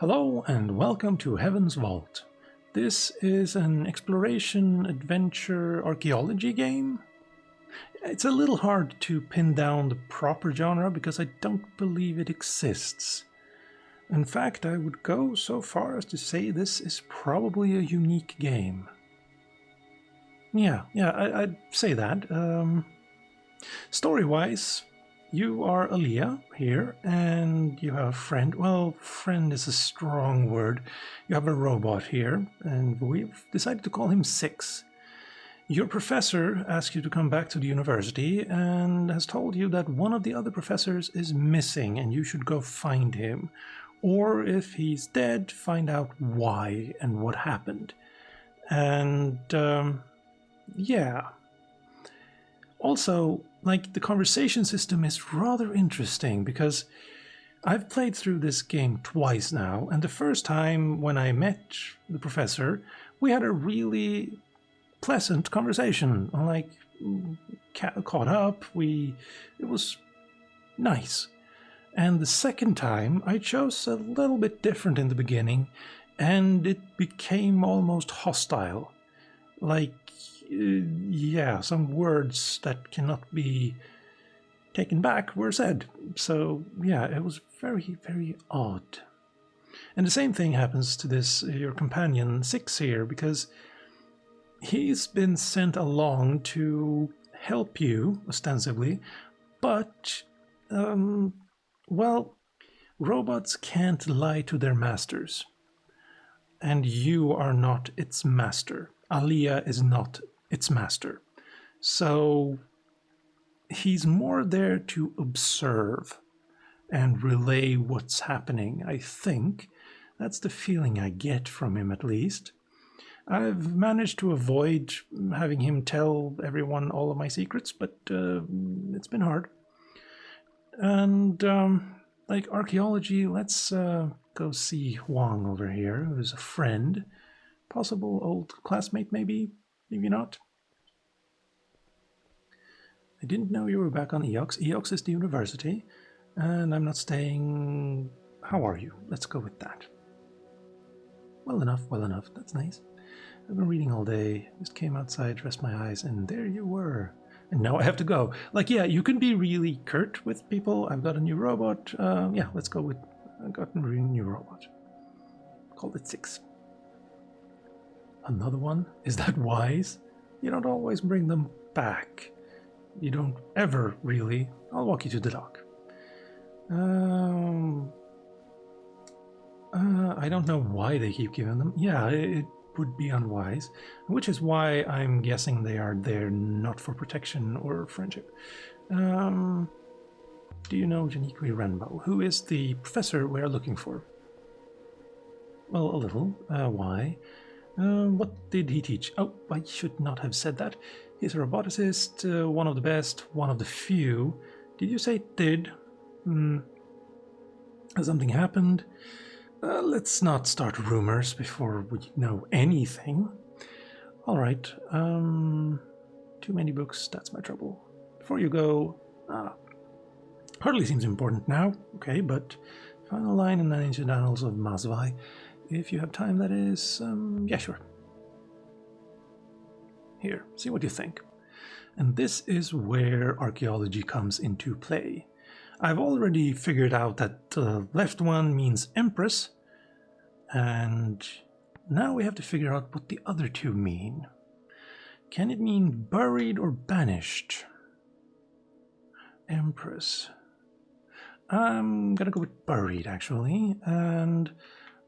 Hello and welcome to Heaven's Vault. This is an exploration, adventure, archaeology game. It's a little hard to pin down the proper genre because I don't believe it exists. In fact, I would go so far as to say this is probably a unique game. I'd say that. Story-wise, you are Aaliyah here, and you have a friend. Well, friend is a strong word. You have a robot here, and we've decided to call him Six. Your professor asked you to come back to the university and has told you that one of the other professors is missing and you should go find him. Or if he's dead, find out why and what happened. And, yeah. Also, the conversation system is rather interesting because I've played through this game twice now, and the first time when I met the professor, we had a really pleasant conversation. Caught up, it was nice. And the second time, I chose a little bit different in the beginning, and it became almost hostile. Some words that cannot be taken back were said. So, yeah, it was very, very odd. And the same thing happens to your companion, Six here, because he's been sent along to help you, ostensibly, but, robots can't lie to their masters. And you are not its master. Aaliyah is not its master. So he's more there to observe and relay what's happening, I think. That's the feeling I get from him, at least. I've managed to avoid having him tell everyone all of my secrets, but it's been hard. And, archaeology, let's go see Huang over here, who's a friend. Possible old classmate, maybe? Maybe not. I didn't know you were back on EOX. EOX is the university, and I'm not staying... How are you? Let's go with that. Well enough, well enough. That's nice. I've been reading all day. Just came outside, dressed my eyes, and there you were. And now I have to go. You can be really curt with people. I've got a new robot. Let's go with... I've got a really new robot. Called it Six. Another one? Is that wise? You don't always bring them back. You don't ever, really. I'll walk you to the dock. I don't know why they keep giving them. Yeah, it would be unwise. Which is why I'm guessing they are there not for protection or friendship. Do you know Janiqui Renbo? Who is the professor we're looking for? Well, a little. Why? What did he teach? Oh, I should not have said that. He's a roboticist, one of the best, one of the few. Did you say did? Something happened? Let's not start rumors before we know anything. Alright, too many books, that's my trouble. Before you go, hardly seems important now, okay, but final line in the ancient annals of Mazvai. If you have time, that is, yeah, sure. Here, see what you think. And this is where archaeology comes into play. I've already figured out that the left one means Empress, and now we have to figure out what the other two mean. Can it mean buried or banished? Empress. I'm gonna go with buried, actually, and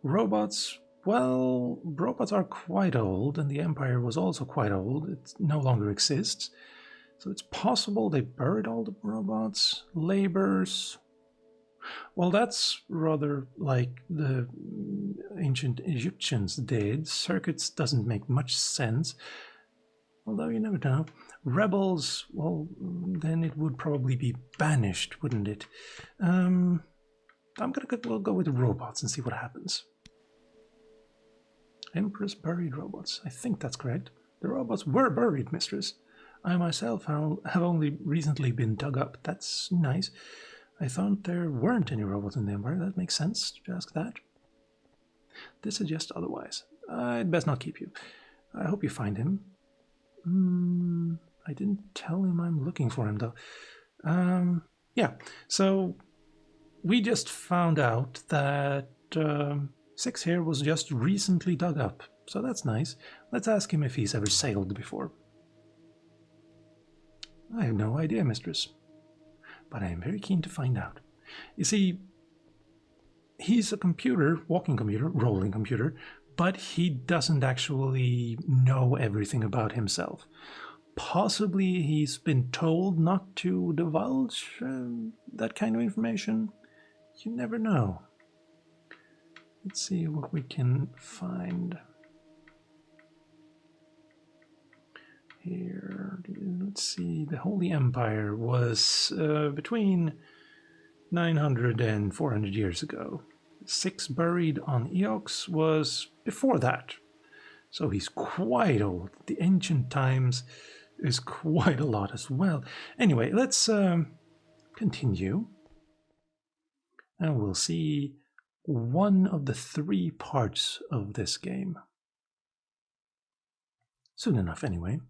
robots, well, robots are quite old, and the Empire was also quite old. It no longer exists. So it's possible they buried all the robots. Labors. Well, that's rather like the ancient Egyptians did. Circuits doesn't make much sense. Although you never know. Rebels, well, then it would probably be banished, wouldn't it? We'll go with the robots and see what happens. Empress buried robots. I think that's correct. The robots were buried, mistress. I myself have only recently been dug up. That's nice. I thought there weren't any robots in the Empire. That makes sense to ask that. This suggests otherwise. I'd best not keep you. I hope you find him. I didn't tell him I'm looking for him, though. Yeah, so we just found out that 6 here was just recently dug up, so that's nice. Let's ask him if he's ever sailed before. I have no idea, mistress, but I am very keen to find out. You see, he's a computer, walking computer, rolling computer, but he doesn't actually know everything about himself. Possibly he's been told not to divulge that kind of information. You never know. Let's see what we can find here. Let's see. The Holy Empire was between 900 and 400 years ago. 6 buried on Eox was before that. So he's quite old. The ancient times is quite a lot as well. Anyway, let's continue. And we'll see one of the 3 parts of this game. Soon enough, anyway.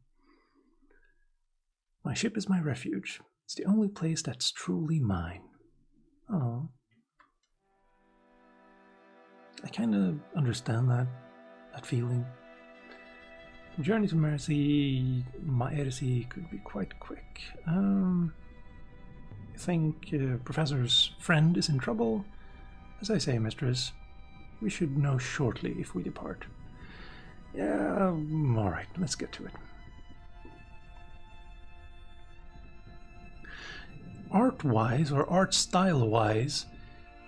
My ship is my refuge. It's the only place that's truly mine. Oh. I kind of understand that feeling. Journey to Maersi could be quite quick. I think Professor's friend is in trouble. As I say, mistress, we should know shortly if we depart. Yeah, alright, let's get to it. Art-wise, or art style-wise,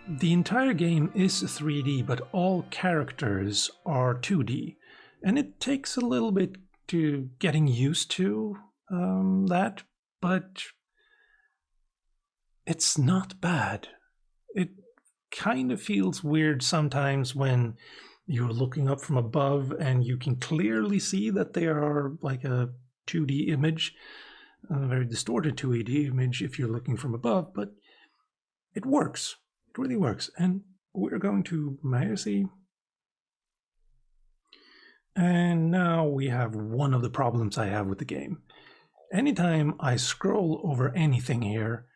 the entire game is 3D, but all characters are 2D. And it takes a little bit to getting used to that, but it's not bad. It kind of feels weird sometimes when you're looking up from above and you can clearly see that they are like a 2D image, a very distorted 2D image if you're looking from above, but it works. It really works. And we're going to Maersi. And now we have one of the problems I have with the game. Anytime I scroll over anything here,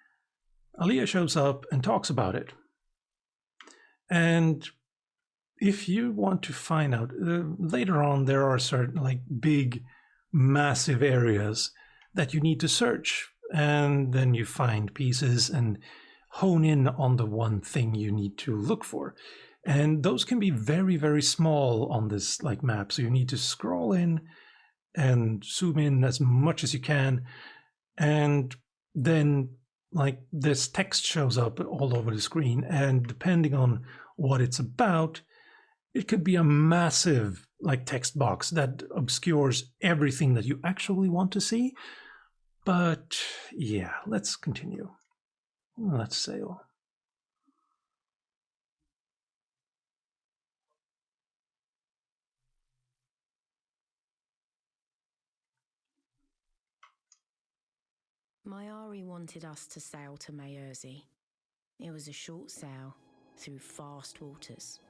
Aliyah shows up and talks about it. And if you want to find out, later on there are certain like big, massive areas that you need to search. And then you find pieces and hone in on the one thing you need to look for. And those can be very, very small on this like map. So you need to scroll in and zoom in as much as you can. And then like this text shows up all over the screen. And depending on what it's about, it could be a massive like text box that obscures everything that you actually want to see. But yeah, let's continue. Let's sail. Mayari wanted us to sail to Maersi. It was a short sail through fast waters.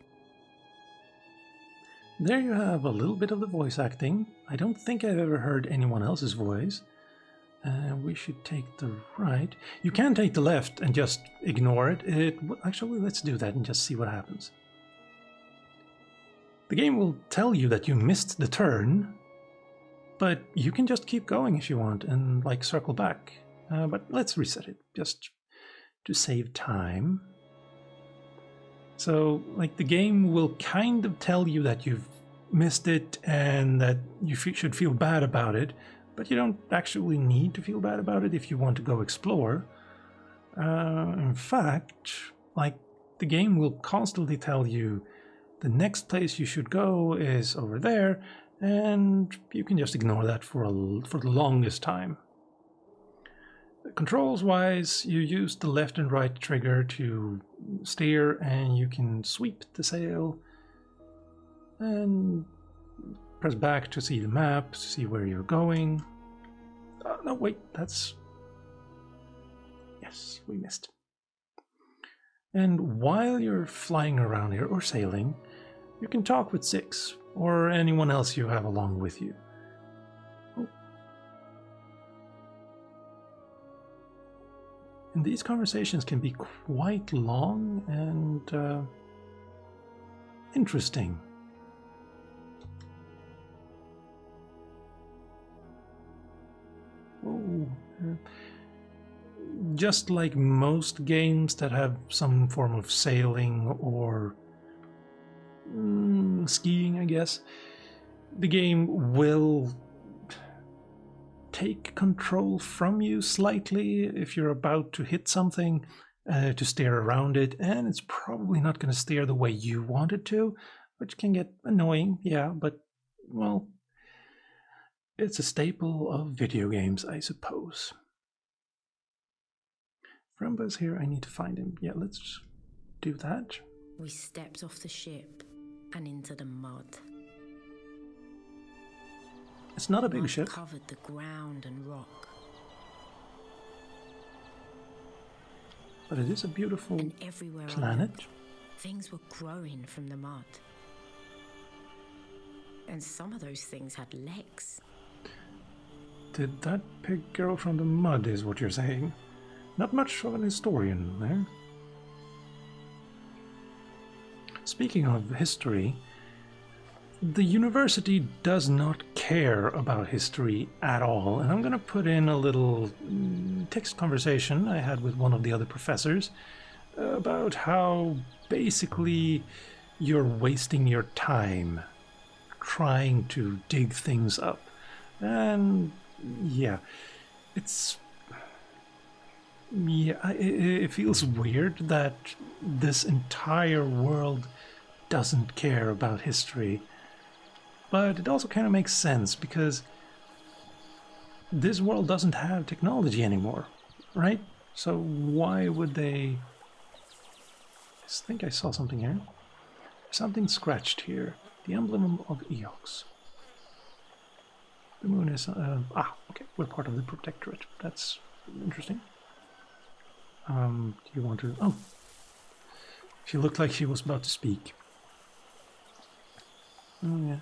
There you have a little bit of the voice acting. I don't think I've ever heard anyone else's voice. We should take the right. You can take the left and just ignore it. Actually, let's do that and just see what happens. The game will tell you that you missed the turn, but you can just keep going if you want and like circle back. But let's reset it just to save time. So like the game will kind of tell you that you've missed it and that you should feel bad about it, but you don't actually need to feel bad about it if you want to go explore. In fact, like the game will constantly tell you the next place you should go is over there, and you can just ignore that for the longest time. Controls wise, you use the left and right trigger to steer, and you can sweep the sail and press back to see the map, to see where you're going. No, wait, that's... Yes, we missed. And while you're flying around here, or sailing, You can talk with Six, or anyone else you have along with you. Oh. And these conversations can be quite long and interesting. Oh, just like most games that have some form of sailing or skiing, I guess, the game will take control from you slightly if you're about to hit something, to steer around it, and it's probably not going to steer the way you want it to, which can get annoying, yeah, but, well, it's a staple of video games, I suppose. Frumba's here, I need to find him. Yeah, let's do that. We stepped off the ship and into the mud. It's not a big Mud ship. covered the ground and rock. But it is a beautiful And everywhere planet. I looked, things were growing from the mud. And some of those things had legs. Did that pig grow from the mud, is what you're saying? Not much of an historian there. Speaking of history, the university does not care about history at all, and I'm going to put in a little text conversation I had with one of the other professors about how basically you're wasting your time trying to dig things up. And yeah, it feels weird that this entire world doesn't care about history. But it also kind of makes sense because this world doesn't have technology anymore, right? So why would they... I think I saw something here. Something scratched here. The emblem of Eox. The moon is... okay, we're part of the Protectorate. That's interesting. Do you want to... Oh! She looked like she was about to speak. Oh, yeah.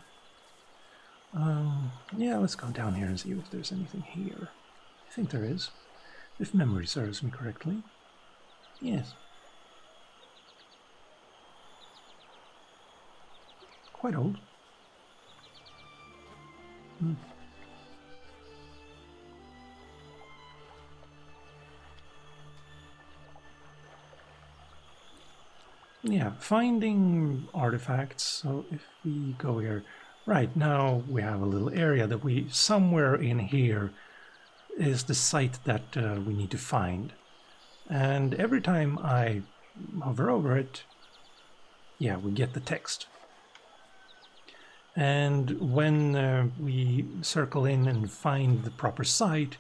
Yeah, let's go down here and see if there's anything here. I think there is. If memory serves me correctly. Yes. Quite old. Yeah, finding artifacts. So if we go here, right now we have a little area that we, somewhere in here is the site that we need to find. And every time I hover over it, yeah, we get the text. And when we circle in and find the proper site,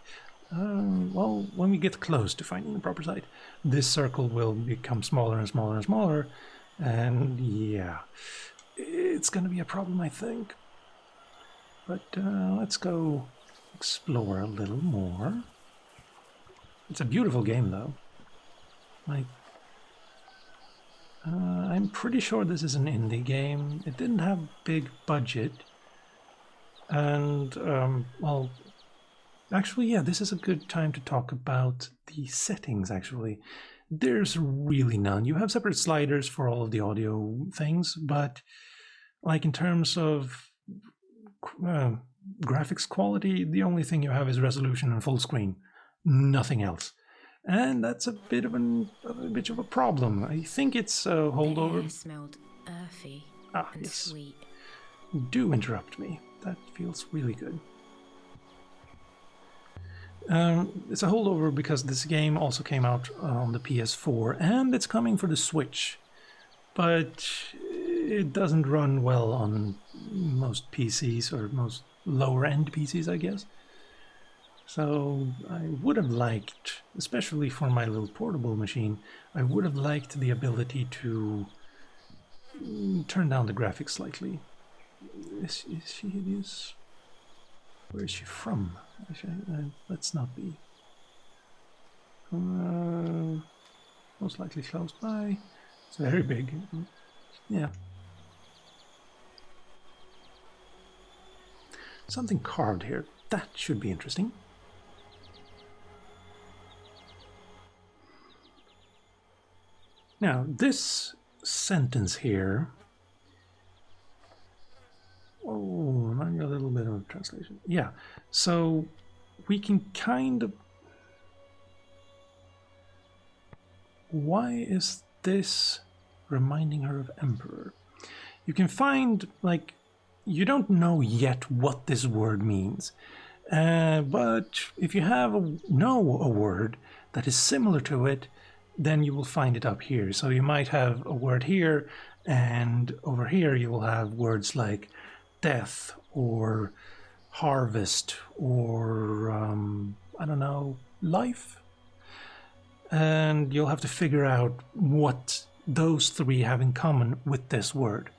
well, when we get close to finding the proper site, this circle will become smaller and smaller and smaller. And yeah, it's going to be a problem, I think. But let's go explore a little more. It's a beautiful game, though. I'm pretty sure this is an indie game. It didn't have big budget. And, well, actually, yeah, this is a good time to talk about the settings, actually. There's really none. You have separate sliders for all of the audio things, but like in terms of graphics quality, the only thing you have is resolution and full screen. Nothing else. And that's a bit of a problem. I think it's a holdover. The air smelled earthy and yes. sweet. Do interrupt me. That feels really good. It's a holdover because this game also came out on the PS4 and it's coming for the Switch. But it doesn't run well on most PCs or most lower-end PCs, I guess. So I would have liked, especially for my little portable machine, I would have liked the ability to turn down the graphics slightly. Is she hideous? Where is she from? Let's not be. Most likely close by. It's very big. Yeah. something carved here. That should be interesting. Now, this sentence here... Oh, I need a little bit of translation. Yeah, so we can kind of... Why is this reminding her of Emperor? You can find, like, you don't know yet what this word means. But if you know a word that is similar to it, then you will find it up here. So you might have a word here, and over here you will have words like death or harvest or, I don't know, life. And you'll have to figure out what those three have in common with this word.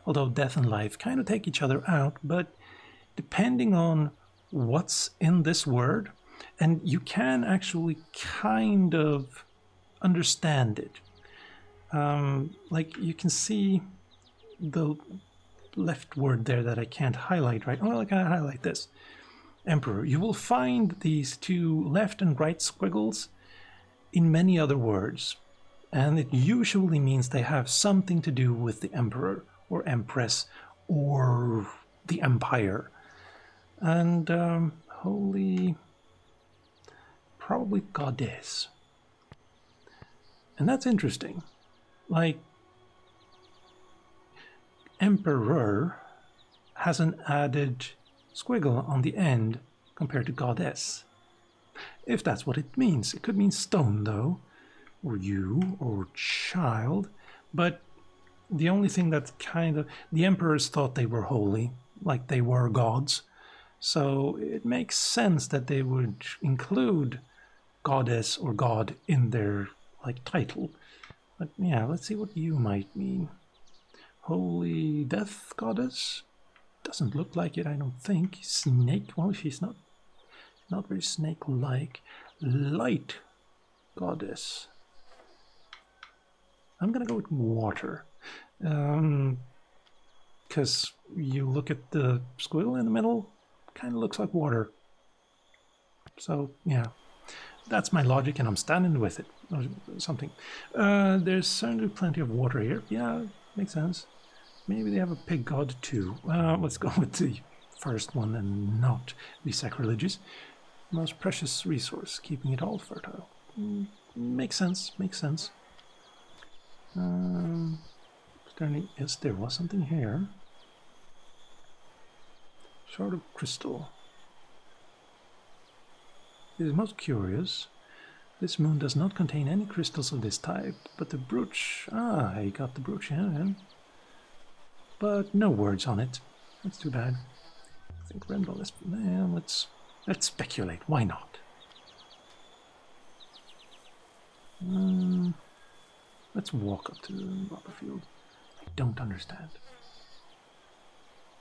Although death and life kind of take each other out, but depending on what's in this word, and you can actually kind of understand it. Like you can see the left word there that I can't highlight, right? Well, I can highlight this. Emperor. You will find these two left and right squiggles in many other words, and it usually means they have something to do with the emperor or empress or the empire. And holy, probably goddess. And that's interesting. Like, emperor has an added squiggle on the end compared to goddess. If that's what it means. It could mean stone, though, or you, or child. But the only thing that's kind of... The emperors thought they were holy, like they were gods. So it makes sense that they would include goddess or god in their, like, title. But yeah, let's see what you might mean. Holy death goddess? Doesn't look like it, I don't think. Snake? Well, she's not very snake-like. Light goddess. I'm gonna go with water. Because you look at the squiggle in the middle, kind of looks like water. So, yeah. That's my logic, and I'm standing with it. Or something. There's certainly plenty of water here. Yeah, makes sense. Maybe they have a pig god too. Let's go with the first one and not be sacrilegious. Most precious resource, keeping it all fertile. Makes sense, makes sense. Yes, there was something here. Shard of crystal. It is most curious. This moon does not contain any crystals of this type, but the brooch... Ah, I got the brooch, yeah. But no words on it. That's too bad. I think Rendell is... Yeah, let's speculate. Why not? Let's walk up to the rubber field. I don't understand.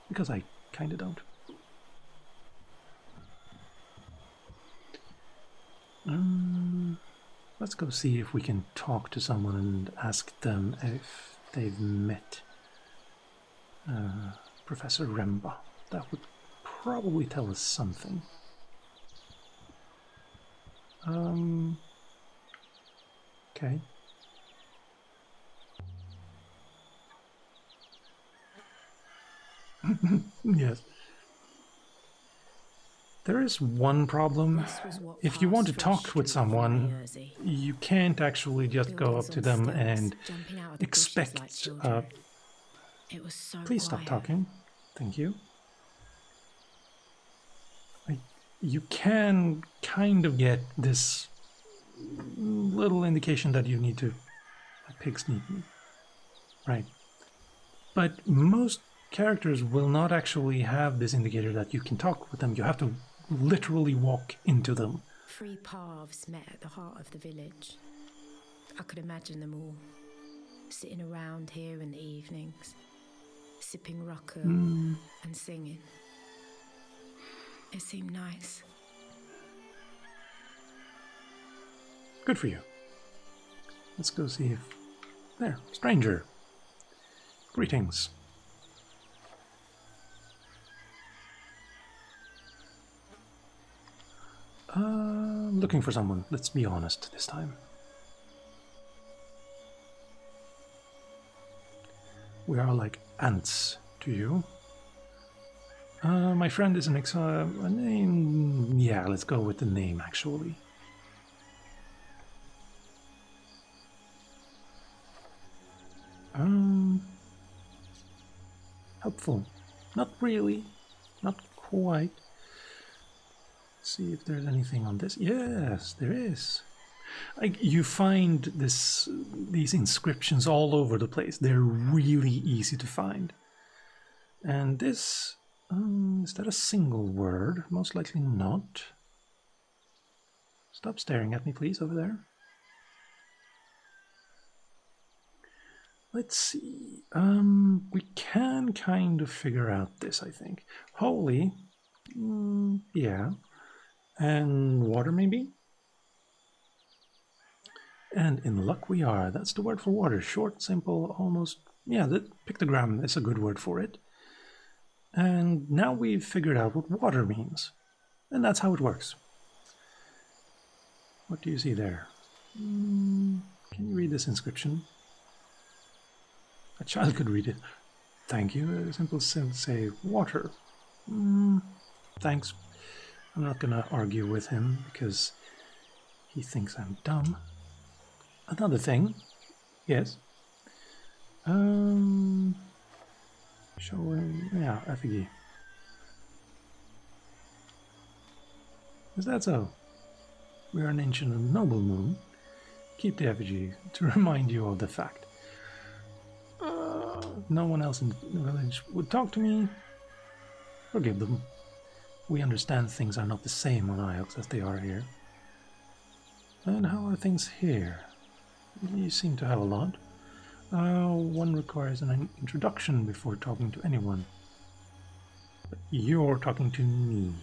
Because I kind of don't. Let's go see if we can talk to someone and ask them if they've met Professor Remba. That would probably tell us something. Okay. Yes. There is one problem. If you want to talk with someone, you can't actually just go up to them and expect... Please stop talking. Thank you. You can kind of get this little indication that you need to... Pigs need me. Right. But most characters will not actually have this indicator that you can talk with them. You have to literally walk into them. 3 paths met at the heart of the village. I could imagine them all, sitting around here in the evenings, sipping raka and singing. It seemed nice. Good for you. Let's go see if... There, stranger. Greetings. Looking for someone. Let's be honest this time. We are like ants to you. My friend is a name. Yeah, let's go with the name actually. Helpful. Not really. Not quite. See if there's anything on this. Yes, there is. You find these inscriptions all over the place. They're really easy to find. And this, is that a single word? Most likely not. Stop staring at me, please, over there. Let's see. We can kind of figure out this, I think. Holy, yeah. And water, maybe? And in luck we are. That's the word for water. Short, simple, almost... Yeah, the pictogram is a good word for it. And now we've figured out what water means. And that's how it works. What do you see there? Can you read this inscription? A child could read it. Thank you. A simple sentence say water. Thanks. I'm not gonna argue with him because he thinks I'm dumb. Another thing. Yes. Show him. Yeah, effigy. Is that so? We are an ancient and noble moon. Keep the effigy to remind you of the fact. No one else in the village would talk to me. Forgive them. We understand things are not the same on Iox as they are here. And how are things here? You seem to have a lot. One requires an introduction before talking to anyone. But you're talking to me.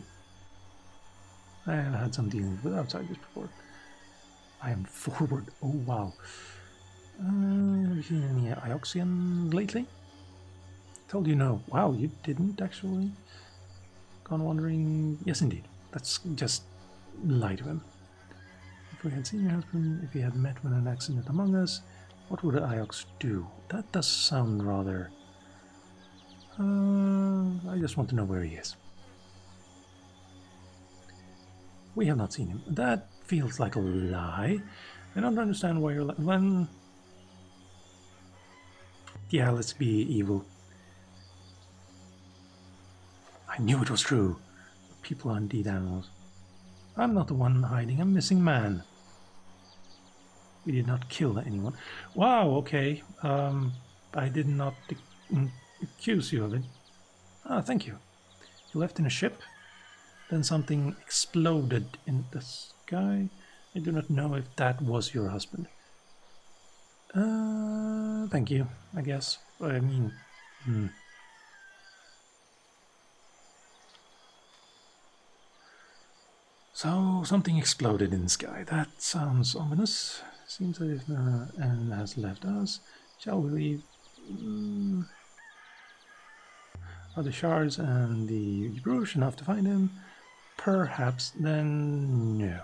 I have had some dealings with outsiders before. I am forward. Oh, wow. Have you seen any Ioxians lately? Told you no. Wow, you didn't actually? Gone wandering? Yes, indeed. Let's just lie to him. If we had seen your husband, if he had met with an accident among us, what would Iox do? That does sound rather... I just want to know where he is. We have not seen him. That feels like a lie. I don't understand why you're... When... Yeah, let's be evil. I knew it was true. People are indeed animals. I'm not the one hiding a missing man. We did not kill anyone. Wow, okay. I did not accuse you of it. Ah, thank you. You left in a ship? Then something exploded in the sky? I do not know if that was your husband. Thank you, I guess. I mean... So, something exploded in the sky. That sounds ominous. Seems as if the end has left us. Shall we leave? Are the shards and the brush enough to find him? Perhaps. Then no.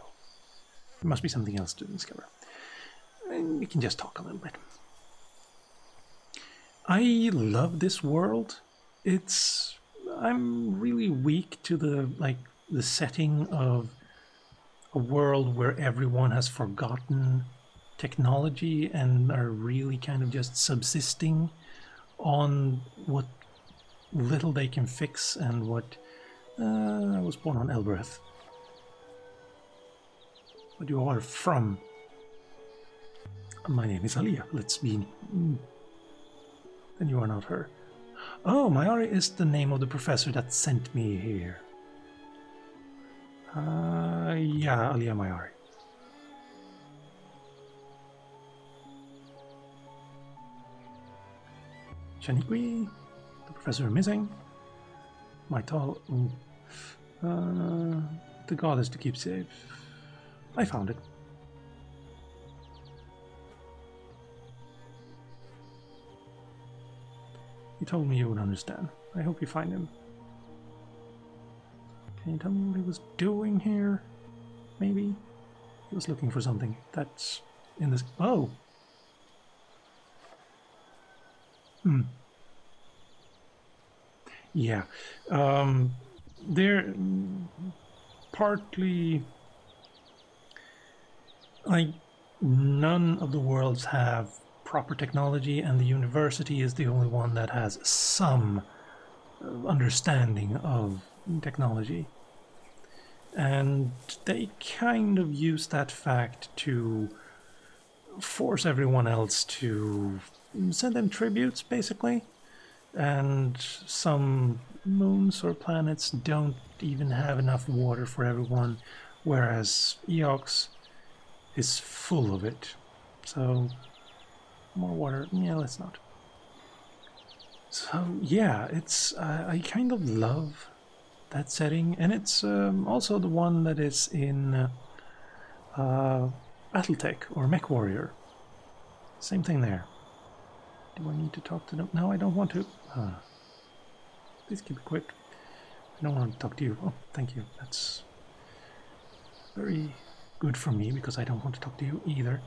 There must be something else to discover. And we can just talk a little bit. I love this world. I'm really weak to the setting of a world where everyone has forgotten technology and are really kind of just subsisting on what little they can fix and what... I was born on Elbereth. But you are from... My name is Aliyah. Let's be... Then you are not her. Oh, Mayari is the name of the professor that sent me here. Yeah, Aliyah Mayari. Shaniqui, the professor missing. My tall... the goddess to keep safe. I found it. He told me you would understand. I hope you find him. Can you tell me what he was doing here? maybe? He was looking for something. That's in this... Oh! Yeah. They're partly... Like, none of the worlds have proper technology, and the university is the only one that has some understanding of technology. And they kind of use that fact to force everyone else to send them tributes, basically. And some moons or planets don't even have enough water for everyone, whereas Eox is full of it. So, more water. Yeah, let's not. So, yeah, it's... I kind of love that setting, and it's also the one that is in Battletech or Mech Warrior. Same thing there. Do I need to talk to them? No, I don't want to. Please keep it quick. I don't want to talk to you. Oh, thank you. That's very good for me, because I don't want to talk to you either.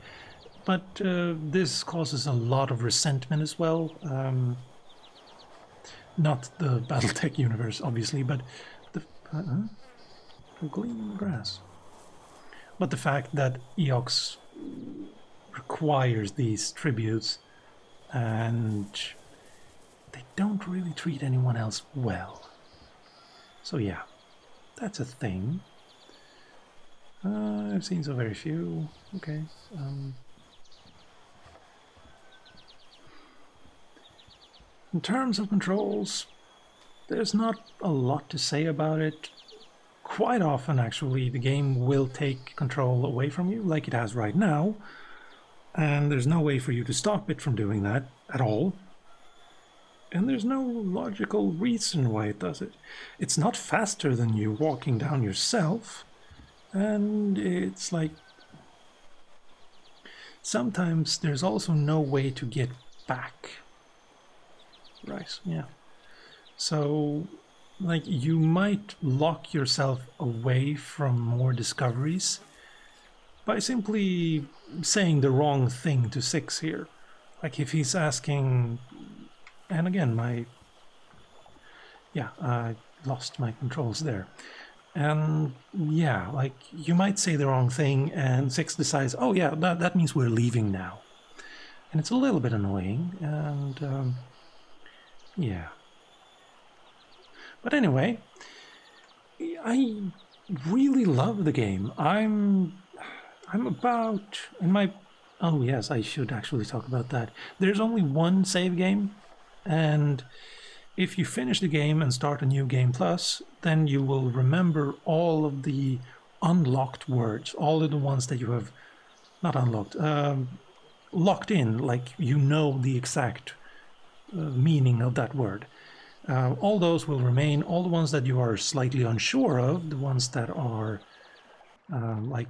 But this causes a lot of resentment as well. Not the Battletech universe, obviously, but the a gleam in the grass. But the fact that Eox requires these tributes, and they don't really treat anyone else well. So yeah, that's a thing. I've seen so very few. Okay. In terms of controls, there's not a lot to say about it. Quite often, actually, the game will take control away from you, like it has right now, and there's no way for you to stop it from doing that at all. And there's no logical reason why it does it. It's not faster than you walking down yourself, and it's like... Sometimes there's also no way to get back. Right, yeah. So, like, you might lock yourself away from more discoveries by simply saying the wrong thing to Six here. Like, if he's asking... And again, I lost my controls there. And yeah, like, you might say the wrong thing, and Six decides, oh yeah, that means we're leaving now. And it's a little bit annoying, and yeah. But anyway, I really love the game. I'm about in my... Oh yes, I should actually talk about that. There's only one save game, and if you finish the game and start a new game plus, then you will remember all of the unlocked words, all of the ones that you have not unlocked, locked in, like you know the exact meaning of that word. All those will remain. All the ones that you are slightly unsure of, the ones that are like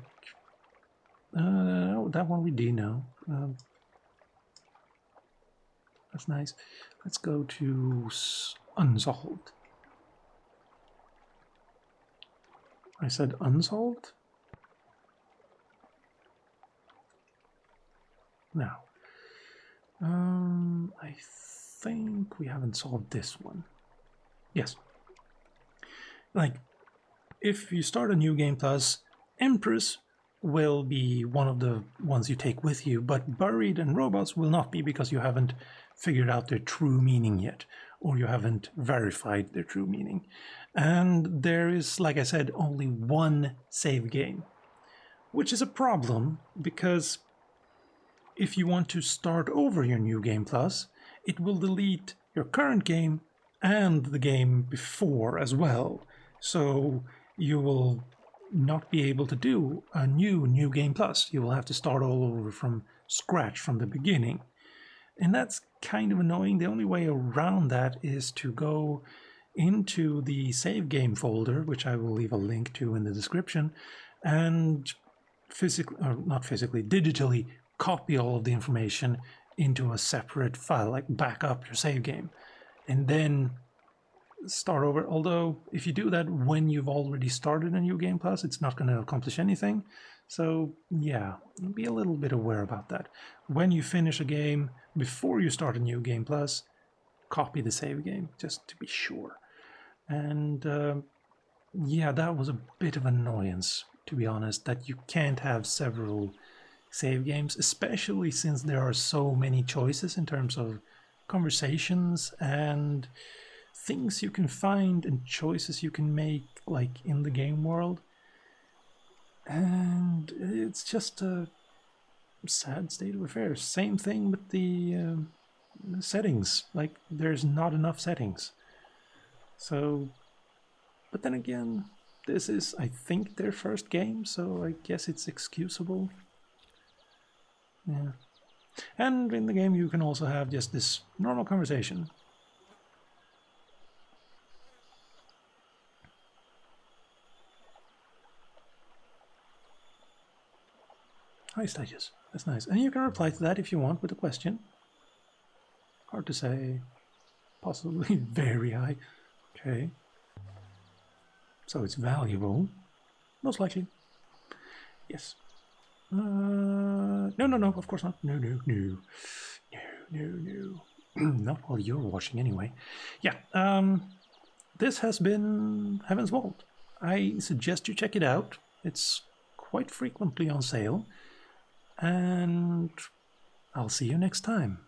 that one we do know. That's nice. Let's go to unsolved. I said unsolved? Now, I think we haven't solved this one. Yes. Like, if you start a new game plus, Empress will be one of the ones you take with you, but Buried and Robots will not be, because you haven't figured out their true meaning yet, or you haven't verified their true meaning. And there is, like I said, only one save game, which is a problem, because if you want to start over your new game plus, it will delete your current game and the game before as well. So you will not be able to do a new game plus. You will have to start all over from scratch from the beginning. And that's kind of annoying. The only way around that is to go into the save game folder, which I will leave a link to in the description, and digitally copy all of the information into a separate file, like back up your save game. And then start over. Although if you do that when you've already started a new game plus, it's not going to accomplish anything. So yeah, be a little bit aware about that. When you finish a game, before you start a new game plus, copy the save game just to be sure. And yeah, that was a bit of annoyance, to be honest, that you can't have several save games, especially since there are so many choices in terms of conversations and things you can find and choices you can make, like in the game world. And it's just a sad state of affairs. Same thing with the settings. Like, there's not enough settings. So, but then again, this is, I think, their first game, so I guess it's excusable. Yeah. And in the game you can also have just this normal conversation. High stages. That's nice. And you can reply to that if you want with a question. Hard to say. Possibly very high. Okay. So it's valuable. Most likely. Yes. No, of course not. No. Not while you're watching anyway. Yeah, this has been Heaven's Vault. I suggest you check it out. It's quite frequently on sale. And I'll see you next time.